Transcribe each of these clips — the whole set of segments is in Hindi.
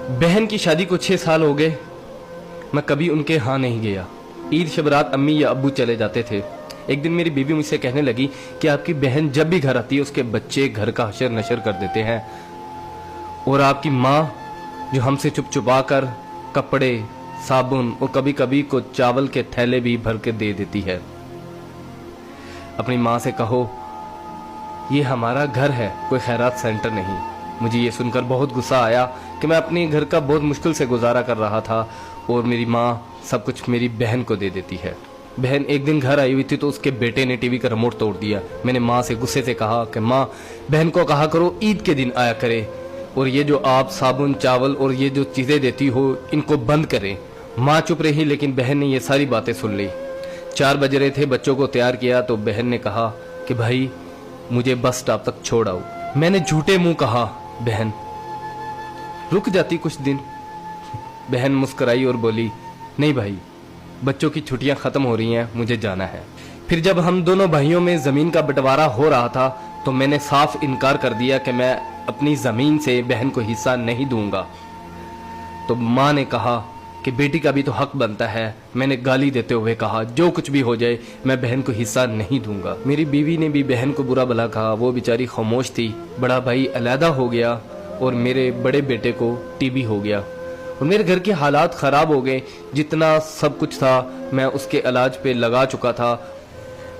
बहन की शादी को 6 साल हो गए, मैं कभी उनके यहाँ नहीं गया। ईद शब रात अम्मी या अब्बू चले जाते थे। एक दिन मेरी बीवी मुझसे कहने लगी कि आपकी बहन जब भी घर आती है उसके बच्चे घर का हशर नशर कर देते हैं, और आपकी माँ जो हमसे चुप चुपा कर कपड़े, साबुन और कभी कभी को चावल के थैले भी भर के दे देती है। अपनी माँ से कहो ये हमारा घर है, कोई खैरात सेंटर नहीं। मुझे ये सुनकर बहुत गुस्सा आया कि मैं अपने घर का बहुत मुश्किल से गुजारा कर रहा था और मेरी माँ सब कुछ मेरी बहन को दे देती है। बहन एक दिन घर आई हुई थी तो उसके बेटे ने टीवी का रिमोट तोड़ दिया। मैंने माँ से गुस्से से कहा कि माँ, बहन को कहा करो ईद के दिन आया करे, और ये जो आप साबुन, चावल और ये जो चीज़ें देती हो इनको बंद करें। माँ चुप रही, लेकिन बहन ने ये सारी बातें सुन ली। 4 बज रहे थे, बच्चों को तैयार किया तो बहन ने कहा कि भाई मुझे बस स्टॉप तक छोड़ आओ। मैंने झूठे मुंह कहा बहन रुक जाती कुछ दिन। बहन मुस्कुराई और बोली नहीं भाई, बच्चों की छुट्टियां खत्म हो रही हैं, मुझे जाना है। फिर जब हम दोनों भाइयों में जमीन का बंटवारा हो रहा था तो मैंने साफ इनकार कर दिया कि मैं अपनी जमीन से बहन को हिस्सा नहीं दूंगा। तो माँ ने कहा कि बेटी का भी तो हक बनता है। मैंने गाली देते हुए कहा जो कुछ भी हो जाए मैं बहन को हिस्सा नहीं दूंगा। मेरी बीवी ने भी बहन को बुरा भला कहा, वो बेचारी खामोश थी। बड़ा भाई अलहदा हो गया और मेरे बड़े बेटे को टीबी हो गया और मेरे घर के हालात खराब हो गए। जितना सब कुछ था मैं उसके इलाज पे लगा चुका था।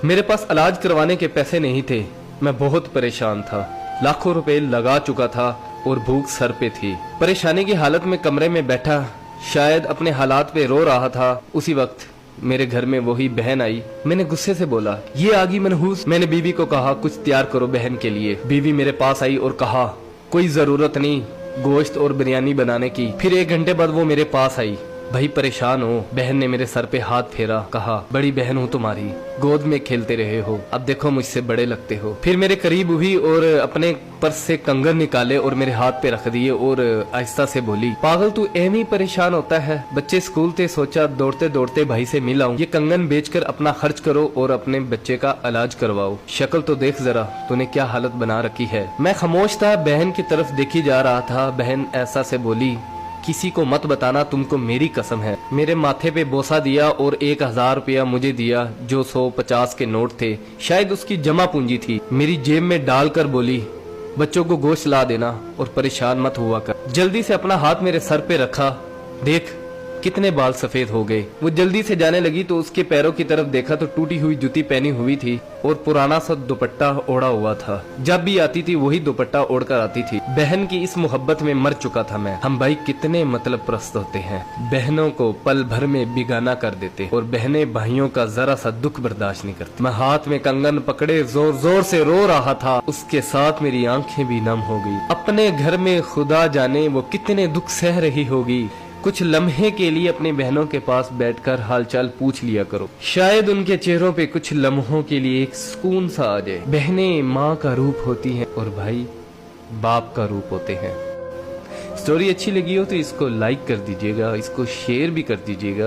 मेरे पास इलाज करवाने के पैसे नहीं थे, मैं बहुत परेशान था। लाखों रुपए लगा चुका था और भूख सर पे थी। परेशानी की हालत में कमरे में बैठा शायद अपने हालात पे रो रहा था। उसी वक्त मेरे घर में वही बहन आई। मैंने गुस्से से बोला ये आ गई मनहूस। मैंने बीवी को कहा कुछ तैयार करो बहन के लिए। बीवी मेरे पास आई और कहा कोई जरूरत नहीं गोश्त और बिरयानी बनाने की। फिर 1 घंटे बाद वो मेरे पास आई। भाई परेशान हो। बहन ने मेरे सर पे हाथ फेरा, कहा बड़ी बहन हूँ तुम्हारी, गोद में खेलते रहे हो, अब देखो मुझसे बड़े लगते हो। फिर मेरे करीब हुई और अपने पर्स से कंगन निकाले और मेरे हाथ पे रख दिए और आहिस्ता से बोली पागल तू एम ही परेशान होता है। बच्चे स्कूल थे, सोचा दौड़ते दौड़ते भाई से मिल आऊं। ये कंगन बेचकर अपना खर्च करो और अपने बच्चे का इलाज करवाओ। शक्ल तो देख जरा तूने क्या हालत बना रखी है। मैं खामोश था, बहन की तरफ देखी जा रहा था। बहन ऐसा से बोली किसी को मत बताना, तुमको मेरी कसम है। मेरे माथे पे बोसा दिया और 1000 रुपया मुझे दिया जो 150 के नोट थे, शायद उसकी जमा पूंजी थी। मेरी जेब में डालकर बोली बच्चों को गोश्त ला देना और परेशान मत हुआ कर। जल्दी से अपना हाथ मेरे सर पे रखा, देख कितने बाल सफेद हो गए। वो जल्दी से जाने लगी तो उसके पैरों की तरफ देखा तो टूटी हुई जूती पहनी हुई थी और पुराना सा दुपट्टा ओढ़ा हुआ था। जब भी आती थी वही दुपट्टा ओढ़कर आती थी। बहन की इस मोहब्बत में मर चुका था मैं। हम भाई कितने मतलब प्रस्त होते हैं, बहनों को पल भर में बिगाना कर देते और बहनें भाइयों का जरा सा दुख बर्दाश्त नहीं करती। मैं हाथ में कंगन पकड़े जोर जोर से रो रहा था, उसके साथ मेरी आंखें भी नम हो गई। अपने घर में खुदा जाने वो कितने दुख सह रही होगी। कुछ लम्हे के लिए अपनी बहनों के पास बैठकर हालचाल पूछ लिया करो, शायद उनके चेहरों पे कुछ लम्हों के लिए एक सुकून सा आ जाए। बहनें माँ का रूप होती हैं और भाई बाप का रूप होते हैं। स्टोरी अच्छी लगी हो तो इसको लाइक कर दीजिएगा, इसको शेयर भी कर दीजिएगा।